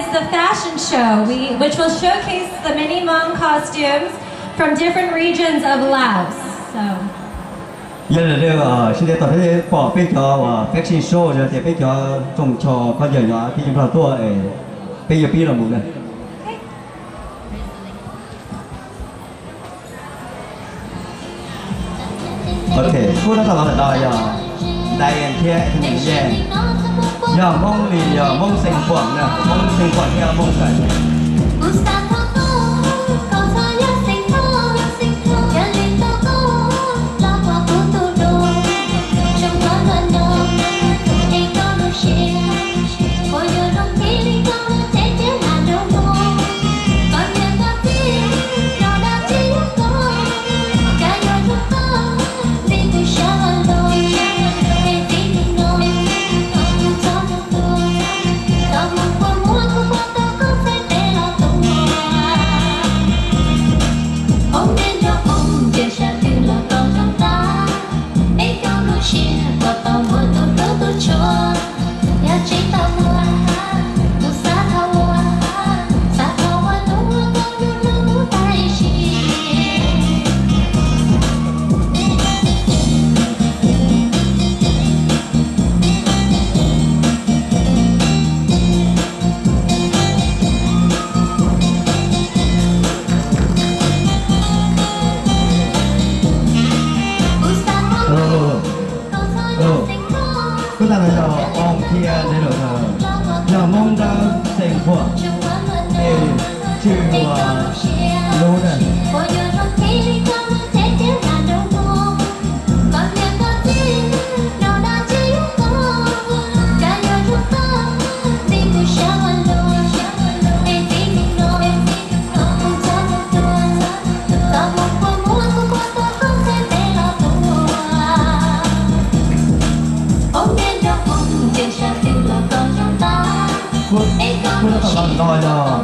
is the fashion show, which will showcase the many Hmong costumes from different regions of Laos. So. Giờ là điều xin để tỏ thế bỏ bên cho fashion show rồi thì bên cho trồng trò con giờ nhỏ thì chúng ta tua bây giờ pi là một này. Ok, cô đã tạo ra đời đại diện theo những gì giờ mong thì mong sinh quẩn nè, mong sinh quẩn theo mong sợi. Chúng ta nói là ông kia đây là giờ mong đã thành quả để chịu lâu này. Cô đã tạo ra rồi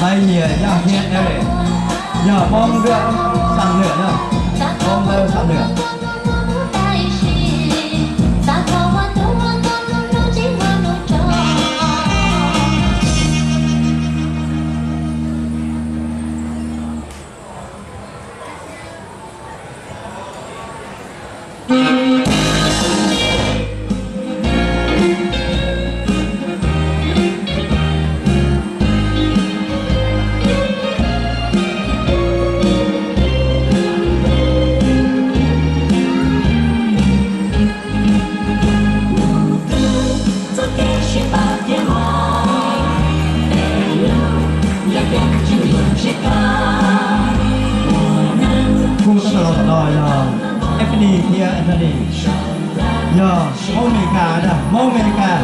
bây giờ nhà hiện đây giờ mong được sang nữa nhá, mong được sang nữa. Anthony here, Anthony. Giờ mong người cả nè, mong người cả.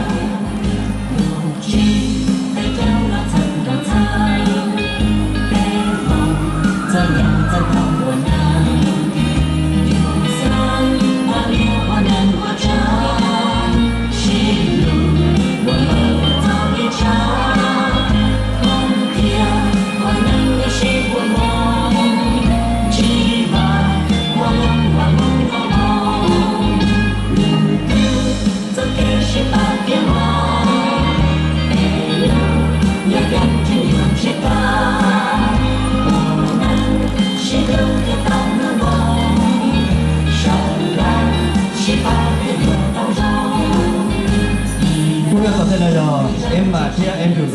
Có thể là em mà chia em được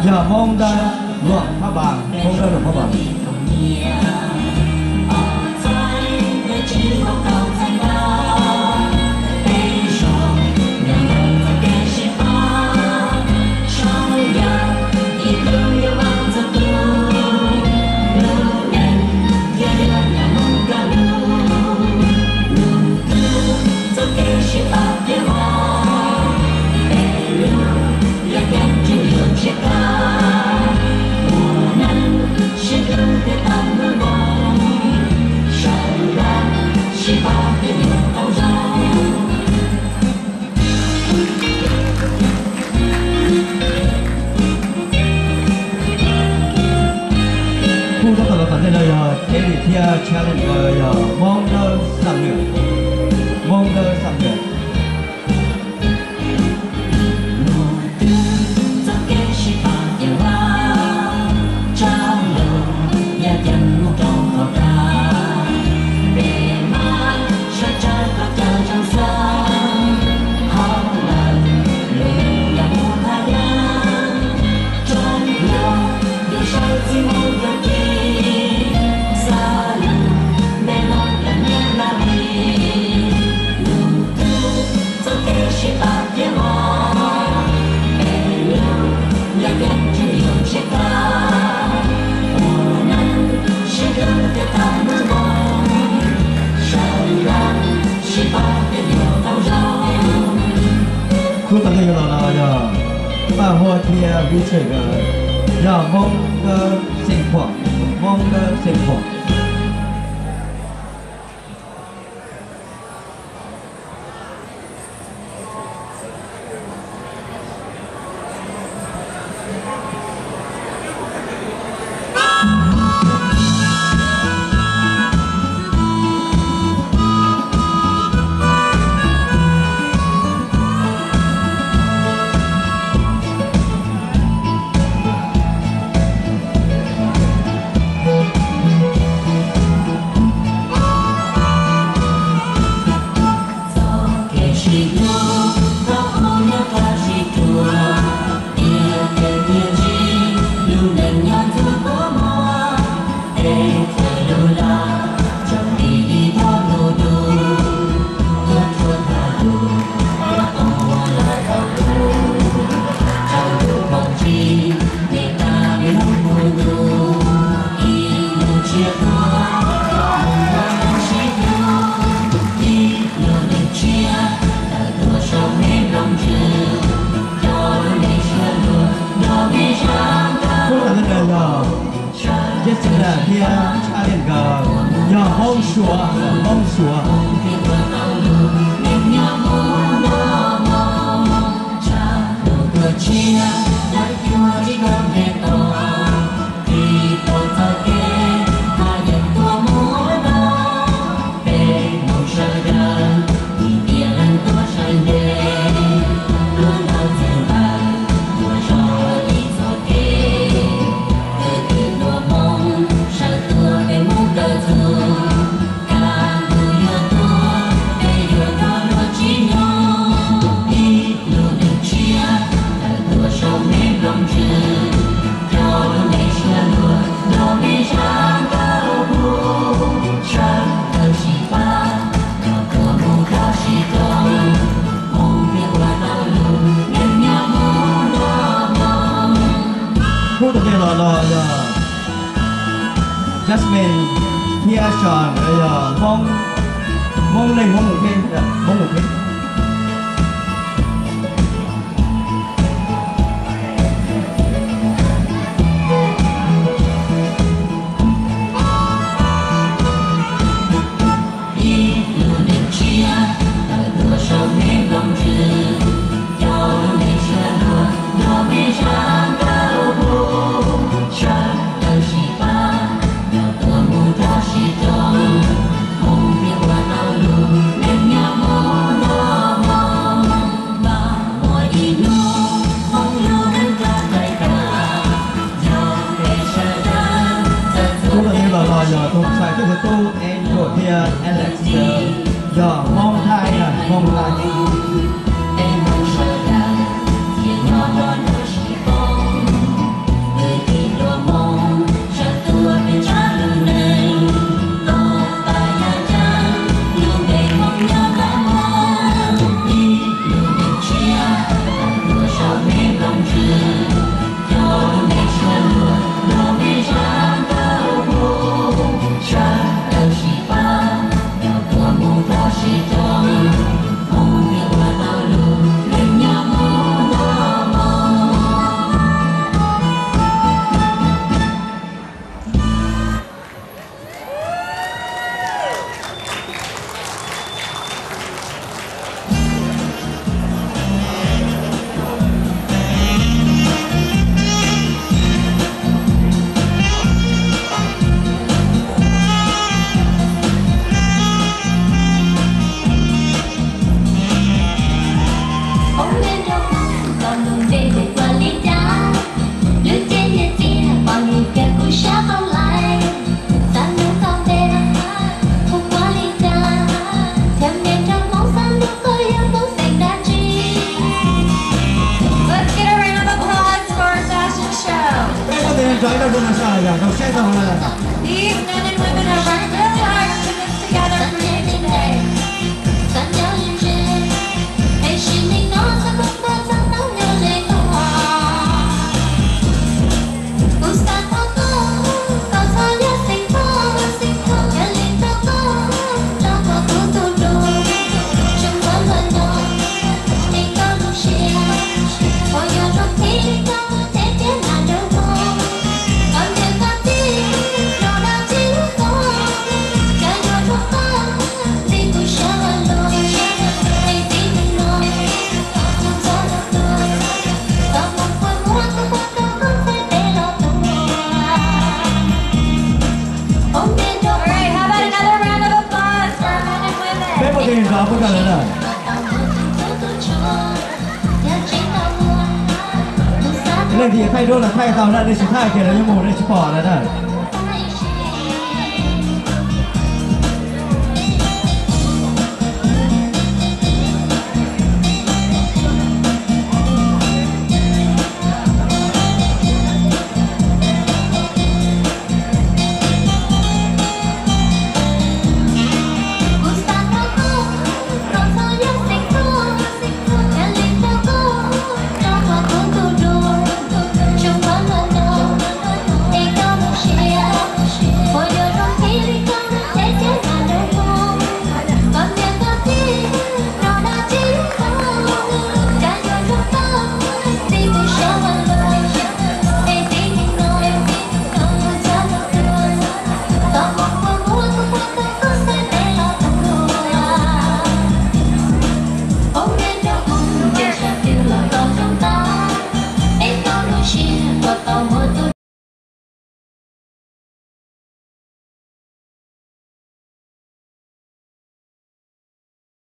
giờ mong ra luận pháp bằng mong ra được pháp bằng. Challenge mong đơn làm được, mong đơn làm được. mà hồi thì vì sự giờ mong sinh hoạt mong sinh hoạt Jasmine, Thea Sean, mong lên mong một phim. Giờ tôi xài cái thứ tu em của kia Alex giờ mong thai These men and women have worked really hard to put this together for you today. For your lên thì thay đôi là thay tàu ra đây chỉ thay kia là những mù đây chỉ bỏ là đây